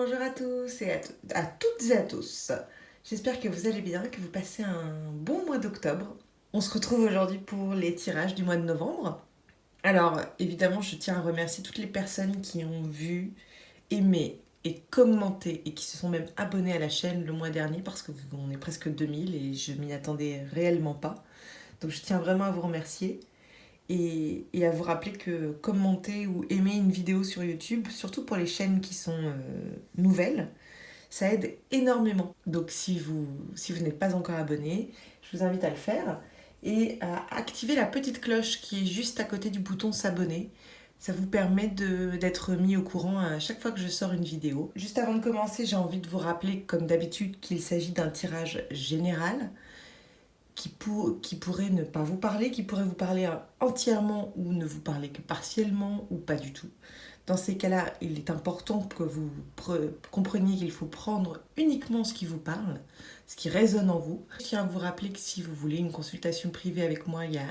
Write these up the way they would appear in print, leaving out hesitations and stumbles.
bonjour à tous et à toutes et à tous. J'espère que vous allez bien, que vous passez un bon mois d'octobre. On se retrouve aujourd'hui pour les tirages du mois de novembre. Alors, évidemment, je tiens à remercier toutes les personnes qui ont vu, aimé et commenté et qui se sont même abonnées à la chaîne le mois dernier parce qu'on est presque 2000 et je m'y attendais réellement pas. Donc, je tiens vraiment à vous remercier et à vous rappeler que commenter ou aimer une vidéo sur YouTube, surtout pour les chaînes qui sont nouvelles, ça aide énormément. Donc si vous n'êtes pas encore abonné, je vous invite à le faire et à activer la petite cloche qui est juste à côté du bouton s'abonner. Ça vous permet d'être mis au courant à chaque fois que je sors une vidéo. Juste avant de commencer, j'ai envie de vous rappeler, comme d'habitude, qu'il s'agit d'un tirage général qui pourrait ne pas vous parler, qui pourrait vous parler entièrement ou ne vous parler que partiellement ou pas du tout. Dans ces cas-là, il est important que vous compreniez qu'il faut prendre uniquement ce qui vous parle, ce qui résonne en vous. Je tiens à vous rappeler que si vous voulez une consultation privée avec moi, il y a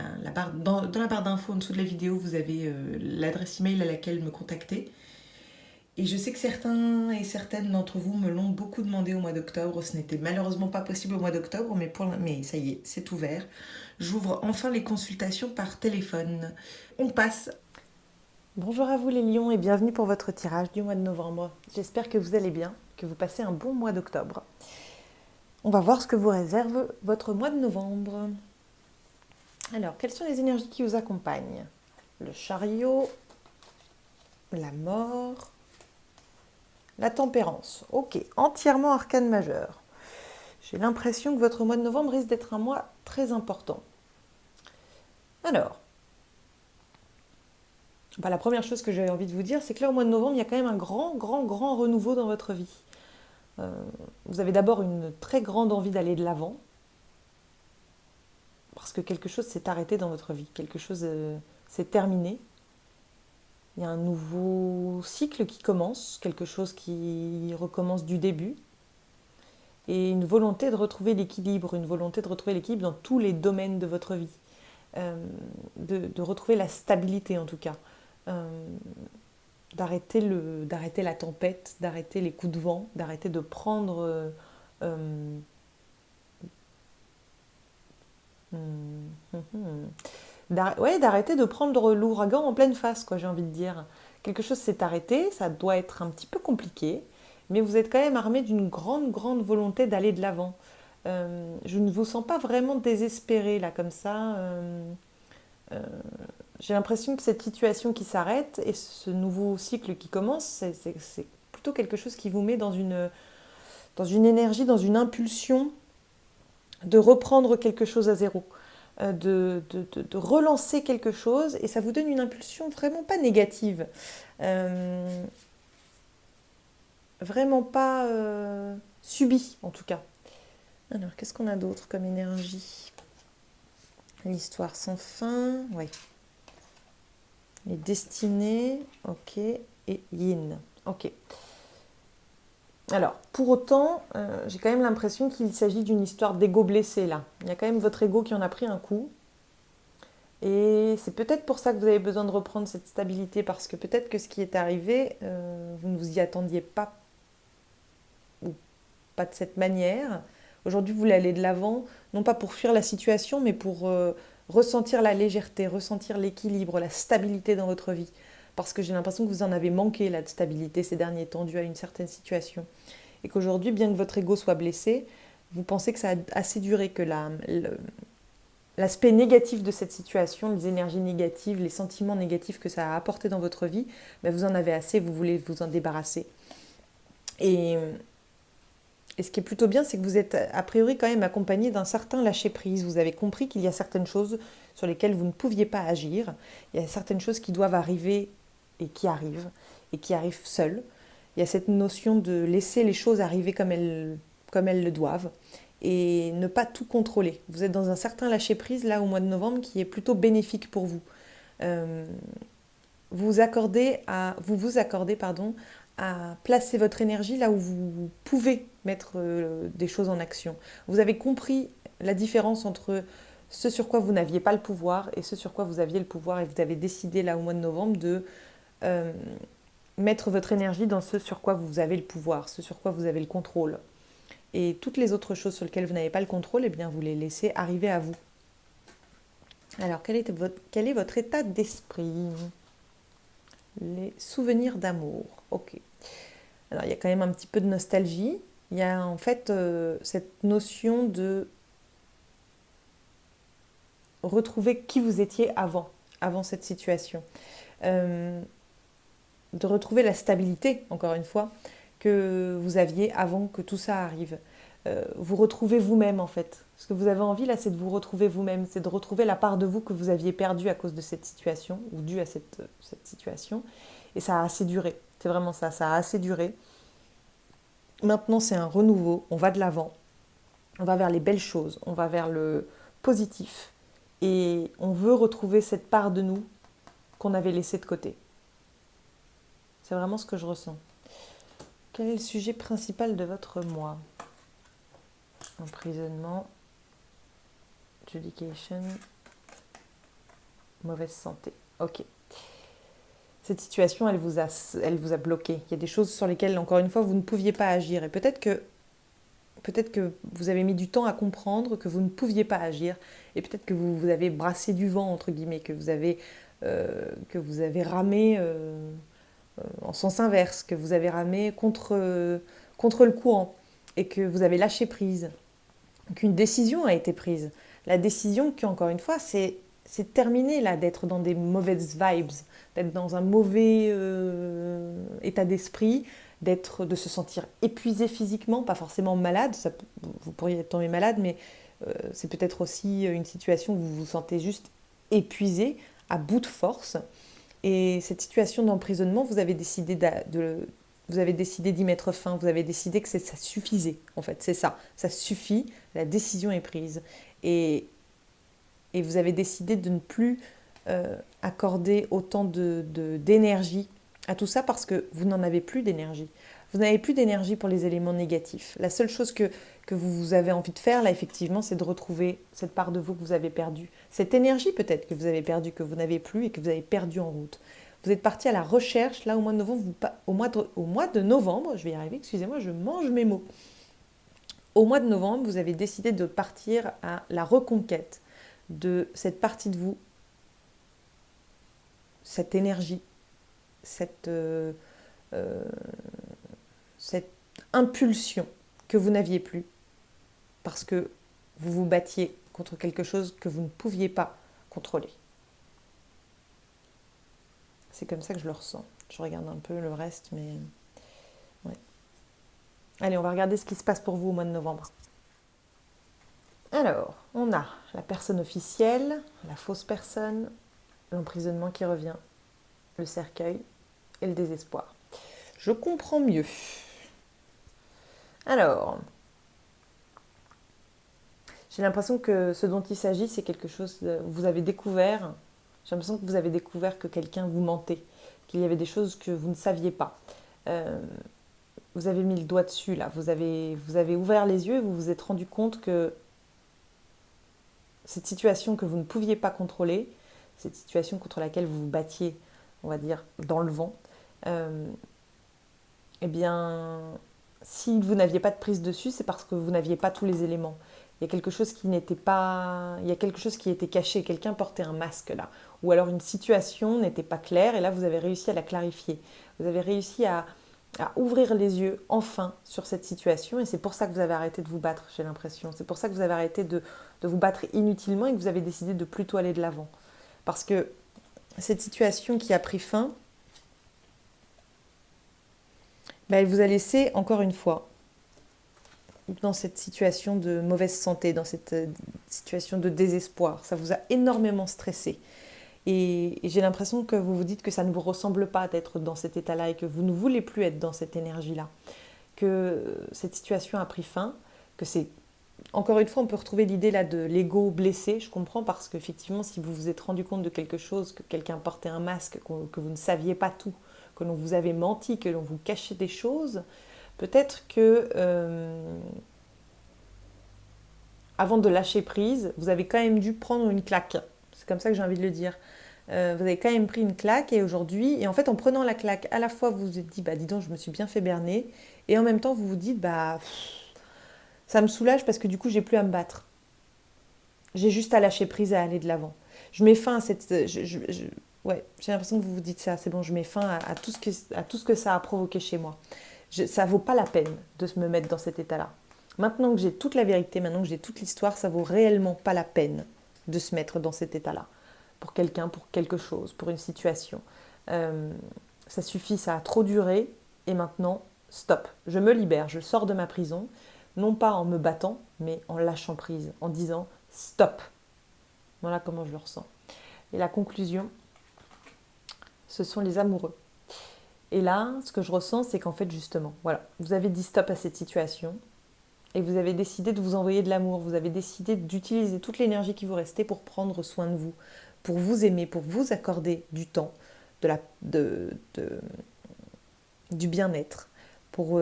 dans la barre d'infos en dessous de la vidéo, vous avez l'adresse email à laquelle me contacter. Et je sais que certains et certaines d'entre vous me l'ont beaucoup demandé au mois d'octobre. Ce n'était malheureusement pas possible au mois d'octobre, mais ça y est, c'est ouvert. J'ouvre enfin les consultations par téléphone. On passe. Bonjour à vous les lions et bienvenue pour votre tirage du mois de novembre. J'espère que vous allez bien, que vous passez un bon mois d'octobre. On va voir ce que vous réserve votre mois de novembre. Alors, quelles sont les énergies qui vous accompagnent? Le chariot, la mort, la tempérance. Ok, entièrement arcane majeur. J'ai l'impression que votre mois de novembre risque d'être un mois très important. Alors, la première chose que j'avais envie de vous dire, c'est que là, au mois de novembre, il y a quand même un grand, grand, grand renouveau dans votre vie. Vous avez d'abord une très grande envie d'aller de l'avant, parce que quelque chose s'est arrêté dans votre vie, quelque chose s'est terminé. Il y a un nouveau cycle qui commence, quelque chose qui recommence du début, et une volonté de retrouver l'équilibre, une volonté de retrouver l'équilibre dans tous les domaines de votre vie, de retrouver la stabilité en tout cas, d'arrêter la tempête, d'arrêter les coups de vent, d'arrêter de prendre d'arrêter de prendre l'ouragan en pleine face, quoi, j'ai envie de dire. Quelque chose s'est arrêté, ça doit être un petit peu compliqué, mais vous êtes quand même armé d'une grande, grande volonté d'aller de l'avant. Je ne vous sens pas vraiment désespéré, là, comme ça. J'ai l'impression que cette situation qui s'arrête et ce nouveau cycle qui commence, c'est plutôt quelque chose qui vous met dans une énergie, dans une impulsion de reprendre quelque chose à zéro, de relancer quelque chose, et ça vous donne une impulsion vraiment pas négative, vraiment pas subie en tout cas. Alors, qu'est-ce qu'on a d'autre comme énergie? L'histoire sans fin, oui. Les destinées, ok, et yin, ok. Alors, pour autant, j'ai quand même l'impression qu'il s'agit d'une histoire d'ego blessé, là. Il y a quand même votre ego qui en a pris un coup. Et c'est peut-être pour ça que vous avez besoin de reprendre cette stabilité, parce que peut-être que ce qui est arrivé, vous ne vous y attendiez pas, ou pas de cette manière. Aujourd'hui, vous voulez aller de l'avant, non pas pour fuir la situation, mais pour ressentir la légèreté, ressentir l'équilibre, la stabilité dans votre vie. Parce que j'ai l'impression que vous en avez manqué, là, de stabilité ces derniers temps, dû à une certaine situation. Et qu'aujourd'hui, bien que votre ego soit blessé, vous pensez que ça a assez duré, que l'aspect négatif de cette situation, les énergies négatives, les sentiments négatifs que ça a apporté dans votre vie, ben vous en avez assez, vous voulez vous en débarrasser. Et, et ce qui est plutôt bien, c'est que vous êtes a priori quand même accompagné d'un certain lâcher-prise. Vous avez compris qu'il y a certaines choses sur lesquelles vous ne pouviez pas agir. Il y a certaines choses qui doivent arriver et qui arrivent seules. Il y a cette notion de laisser les choses arriver comme elles le doivent et ne pas tout contrôler. Vous êtes dans un certain lâcher-prise là au mois de novembre qui est plutôt bénéfique pour vous. Euh, vous vous accordez à placer votre énergie là où vous pouvez mettre des choses en action. Vous avez compris la différence entre ce sur quoi vous n'aviez pas le pouvoir et ce sur quoi vous aviez le pouvoir, et vous avez décidé là au mois de novembre euh, mettre votre énergie dans ce sur quoi vous avez le pouvoir, ce sur quoi vous avez le contrôle. Et toutes les autres choses sur lesquelles vous n'avez pas le contrôle, eh bien vous les laissez arriver à vous. Alors, quel est votre état d'esprit? Les souvenirs d'amour. Ok. Alors, il y a quand même un petit peu de nostalgie. Il y a en fait cette notion de retrouver qui vous étiez avant cette situation. De retrouver la stabilité, encore une fois, que vous aviez avant que tout ça arrive. Vous retrouvez vous-même en fait. Ce que vous avez envie là, c'est de vous retrouver vous-même, c'est de retrouver la part de vous que vous aviez perdue à cause de cette situation, ou due à cette situation. Et ça a assez duré. C'est vraiment ça, ça a assez duré. Maintenant, c'est un renouveau, on va de l'avant, on va vers les belles choses, on va vers le positif. Et on veut retrouver cette part de nous qu'on avait laissée de côté. C'est vraiment ce que je ressens. Quel est le sujet principal de votre moi? Emprisonnement, adjudication, mauvaise santé. Ok. Cette situation, elle vous a bloqué. Il y a des choses sur lesquelles, encore une fois, vous ne pouviez pas agir. Et peut-être que vous avez mis du temps à comprendre que vous ne pouviez pas agir. Et peut-être que vous avez brassé du vent, entre guillemets, que vous avez ramé en sens inverse, que vous avez ramé contre le courant et que vous avez lâché prise, qu'une décision a été prise. La décision qui, encore une fois, c'est terminé là, d'être dans des mauvaises vibes, d'être dans un mauvais état d'esprit, de se sentir épuisé physiquement, pas forcément malade, ça, vous pourriez tomber malade, mais c'est peut-être aussi une situation où vous vous sentez juste épuisé, à bout de force. Et cette situation d'emprisonnement, vous avez décidé d'y mettre fin, vous avez décidé que ça suffisait, en fait, c'est ça, ça suffit, la décision est prise. Et vous avez décidé de ne plus accorder autant d'énergie à tout ça parce que vous n'en avez plus d'énergie. Vous n'avez plus d'énergie pour les éléments négatifs. La seule chose que vous avez envie de faire, là, effectivement, c'est de retrouver cette part de vous que vous avez perdue. Cette énergie, peut-être, que vous avez perdue, que vous n'avez plus et que vous avez perdue en route. Vous êtes parti à la recherche, là, au mois de novembre, au mois de novembre, je vais y arriver, excusez-moi, je mange mes mots. Au mois de novembre, vous avez décidé de partir à la reconquête de cette partie de vous, cette énergie, cette impulsion que vous n'aviez plus parce que vous vous battiez contre quelque chose que vous ne pouviez pas contrôler. C'est comme ça que je le ressens. Je regarde un peu le reste, mais... Ouais. Allez, on va regarder ce qui se passe pour vous au mois de novembre. Alors, on a la personne officielle, la fausse personne, l'emprisonnement qui revient, le cercueil et le désespoir. Je comprends mieux. Alors, j'ai l'impression que ce dont il s'agit, c'est quelque chose que vous avez découvert. J'ai l'impression que vous avez découvert que quelqu'un vous mentait, qu'il y avait des choses que vous ne saviez pas. Vous avez mis le doigt dessus, là. Vous avez ouvert les yeux et vous vous êtes rendu compte que cette situation que vous ne pouviez pas contrôler, cette situation contre laquelle vous vous battiez, on va dire, dans le vent, eh bien, si vous n'aviez pas de prise dessus, c'est parce que vous n'aviez pas tous les éléments. Il y a quelque chose qui n'était pas... Il y a quelque chose qui était caché. Quelqu'un portait un masque là. Ou alors une situation n'était pas claire et là, vous avez réussi à la clarifier. Vous avez réussi à ouvrir les yeux enfin sur cette situation et c'est pour ça que vous avez arrêté de vous battre, j'ai l'impression. C'est pour ça que vous avez arrêté de vous battre inutilement et que vous avez décidé de plutôt aller de l'avant. Parce que cette situation qui a pris fin, elle vous a laissé, encore une fois, dans cette situation de mauvaise santé, dans cette situation de désespoir. Ça vous a énormément stressé. Et j'ai l'impression que vous vous dites que ça ne vous ressemble pas d'être dans cet état-là et que vous ne voulez plus être dans cette énergie-là. Que cette situation a pris fin, que c'est... Encore une fois, on peut retrouver l'idée là de l'ego blessé, je comprends, parce qu'effectivement, si vous vous êtes rendu compte de quelque chose, que quelqu'un portait un masque, que vous ne saviez pas tout, que l'on vous avait menti, que l'on vous cachait des choses, peut-être que avant de lâcher prise, vous avez quand même dû prendre une claque. C'est comme ça que j'ai envie de le dire. Vous avez quand même pris une claque et aujourd'hui, et en fait en prenant la claque, à la fois vous vous êtes dit, bah dis donc, je me suis bien fait berner, et en même temps vous vous dites, bah ça me soulage parce que du coup j'ai plus à me battre. J'ai juste à lâcher prise et à aller de l'avant. Je mets fin à cette... ouais, j'ai l'impression que vous vous dites ça, c'est bon, je mets fin à tout ce que ça a provoqué chez moi. Ça vaut pas la peine de me mettre dans cet état-là. Maintenant que j'ai toute la vérité, maintenant que j'ai toute l'histoire, ça vaut réellement pas la peine de se mettre dans cet état-là. Pour quelqu'un, pour quelque chose, pour une situation. Euh, Ça suffit, ça a trop duré, et maintenant, stop. Je me libère, je sors de ma prison, non pas en me battant, mais en lâchant prise, en disant stop. Voilà comment je le ressens. Et la conclusion, ce sont les amoureux. Et là, ce que je ressens, c'est qu'en fait, justement, voilà, vous avez dit stop à cette situation et vous avez décidé de vous envoyer de l'amour. Vous avez décidé d'utiliser toute l'énergie qui vous restait pour prendre soin de vous, pour vous aimer, pour vous accorder du temps, du bien-être, pour,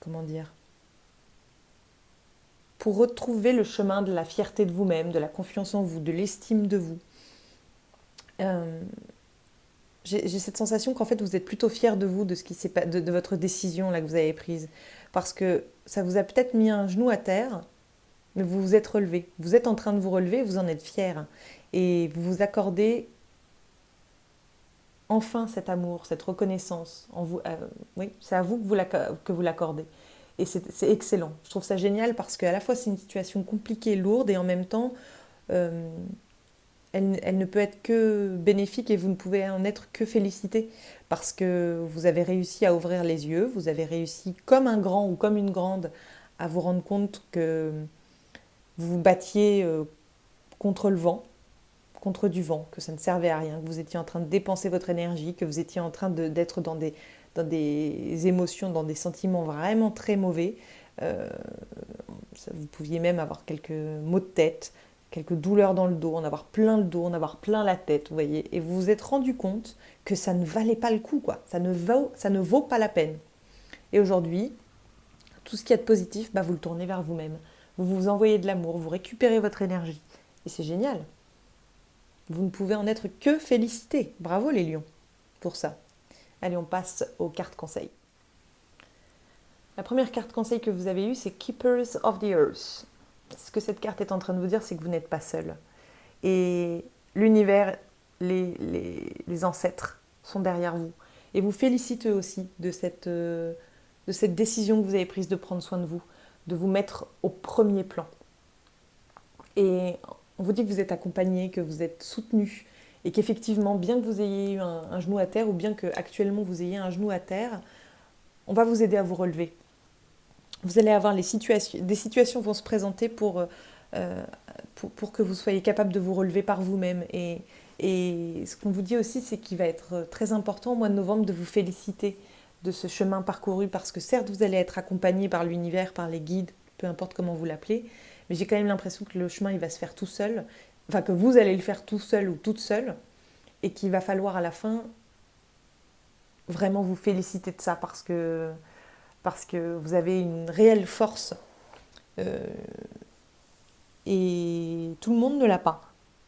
comment dire, pour retrouver le chemin de la fierté de vous-même, de la confiance en vous, de l'estime de vous. Euh, j'ai cette sensation qu'en fait vous êtes plutôt fier de vous, de ce qui s'est de votre décision là que vous avez prise, parce que ça vous a peut-être mis un genou à terre, mais vous vous êtes relevé. Vous êtes en train de vous relever, vous en êtes fier, et vous vous accordez enfin cet amour, cette reconnaissance en vous. Oui, c'est à vous que vous l'accordez, et c'est excellent. Je trouve ça génial parce qu'à la fois c'est une situation compliquée, lourde, et en même temps euh, elle ne peut être que bénéfique et vous ne pouvez en être que félicité parce que vous avez réussi à ouvrir les yeux, vous avez réussi comme un grand ou comme une grande à vous rendre compte que vous vous battiez contre le vent, contre du vent, que ça ne servait à rien, que vous étiez en train de dépenser votre énergie, que vous étiez en train d'être dans des émotions, dans des sentiments vraiment très mauvais. Euh, Vous pouviez même avoir quelques maux de tête, quelques douleurs dans le dos, en avoir plein le dos, en avoir plein la tête, vous voyez. Et vous vous êtes rendu compte que ça ne valait pas le coup, quoi. Ça ne vaut pas la peine. Et aujourd'hui, tout ce qu'il y a de positif, bah, vous le tournez vers vous-même. Vous vous envoyez de l'amour, vous récupérez votre énergie. Et c'est génial. Vous ne pouvez en être que félicité. Bravo les lions pour ça. Allez, on passe aux cartes conseils. La première carte conseil que vous avez eue, c'est Keepers of the Earth. Ce que cette carte est en train de vous dire, c'est que vous n'êtes pas seul. Et l'univers, les ancêtres sont derrière vous. Et vous félicitez aussi de cette décision que vous avez prise de prendre soin de vous mettre au premier plan. Et on vous dit que vous êtes accompagné, que vous êtes soutenu, et qu'effectivement, bien que vous ayez eu un genou à terre, ou bien qu'actuellement vous ayez un genou à terre, on va vous aider à vous relever. Vous allez avoir des situations vont se présenter euh, pour que vous soyez capable de vous relever par vous-même. Et ce qu'on vous dit aussi, c'est qu'il va être très important au mois de novembre de vous féliciter de ce chemin parcouru, parce que certes, vous allez être accompagné par l'univers, par les guides, peu importe comment vous l'appelez, mais j'ai quand même l'impression que le chemin, il va se faire tout seul, enfin que vous allez le faire tout seul ou toute seule, et qu'il va falloir à la fin vraiment vous féliciter de ça, parce que vous avez une réelle force euh, et tout le monde ne l'a pas.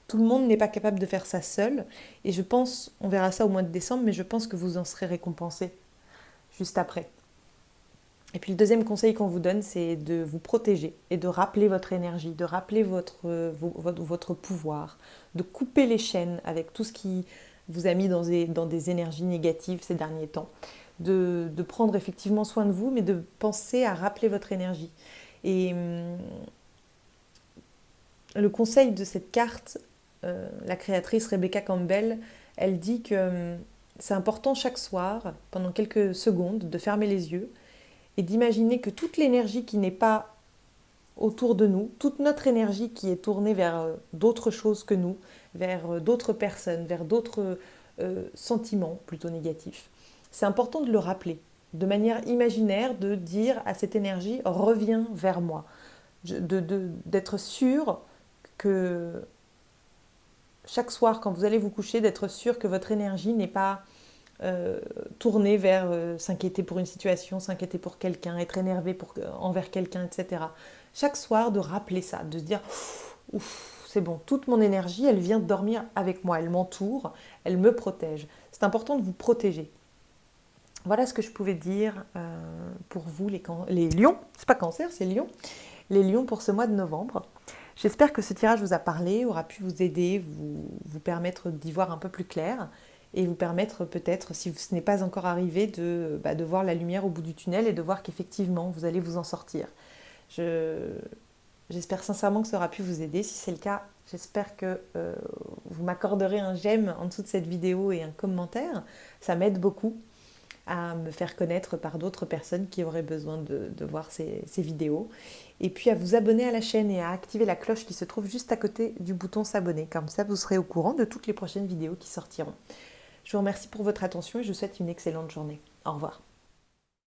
Tout le monde n'est pas capable de faire ça seul. Et je pense, on verra ça au mois de décembre, mais je pense que vous en serez récompensé juste après. Et puis le deuxième conseil qu'on vous donne, c'est de vous protéger et de rappeler votre énergie, de rappeler votre pouvoir, de couper les chaînes avec tout ce qui vous a mis dans des énergies négatives ces derniers temps, de prendre effectivement soin de vous, mais de penser à rappeler votre énergie. Et le conseil de cette carte, la créatrice Rebecca Campbell, elle dit que c'est important chaque soir, pendant quelques secondes, de fermer les yeux et d'imaginer que toute l'énergie qui n'est pas autour de nous, toute notre énergie qui est tournée vers d'autres choses que nous, vers d'autres personnes, vers d'autres sentiments plutôt négatifs, c'est important de le rappeler, de manière imaginaire, de dire à cette énergie, reviens vers moi, d'être sûr que chaque soir, quand vous allez vous coucher, d'être sûr que votre énergie n'est pas euh, tournée vers s'inquiéter pour une situation, s'inquiéter pour quelqu'un, être énervé envers quelqu'un, etc. Chaque soir, de rappeler ça, de se dire ouf, c'est bon, toute mon énergie, elle vient dormir avec moi, elle m'entoure, elle me protège. C'est important de vous protéger. Voilà ce que je pouvais dire pour vous, les lions. C'est pas cancer, c'est lion. Les lions pour ce mois de novembre. J'espère que ce tirage vous a parlé, aura pu vous aider, vous permettre d'y voir un peu plus clair et vous permettre peut-être, si ce n'est pas encore arrivé, de voir la lumière au bout du tunnel et de voir qu'effectivement, vous allez vous en sortir. J'espère sincèrement que ça aura pu vous aider. Si c'est le cas, j'espère que vous m'accorderez un j'aime en dessous de cette vidéo et un commentaire. Ça m'aide beaucoup à me faire connaître par d'autres personnes qui auraient besoin de voir ces vidéos. Et puis à vous abonner à la chaîne et à activer la cloche qui se trouve juste à côté du bouton s'abonner. Comme ça, vous serez au courant de toutes les prochaines vidéos qui sortiront. Je vous remercie pour votre attention et je vous souhaite une excellente journée. Au revoir.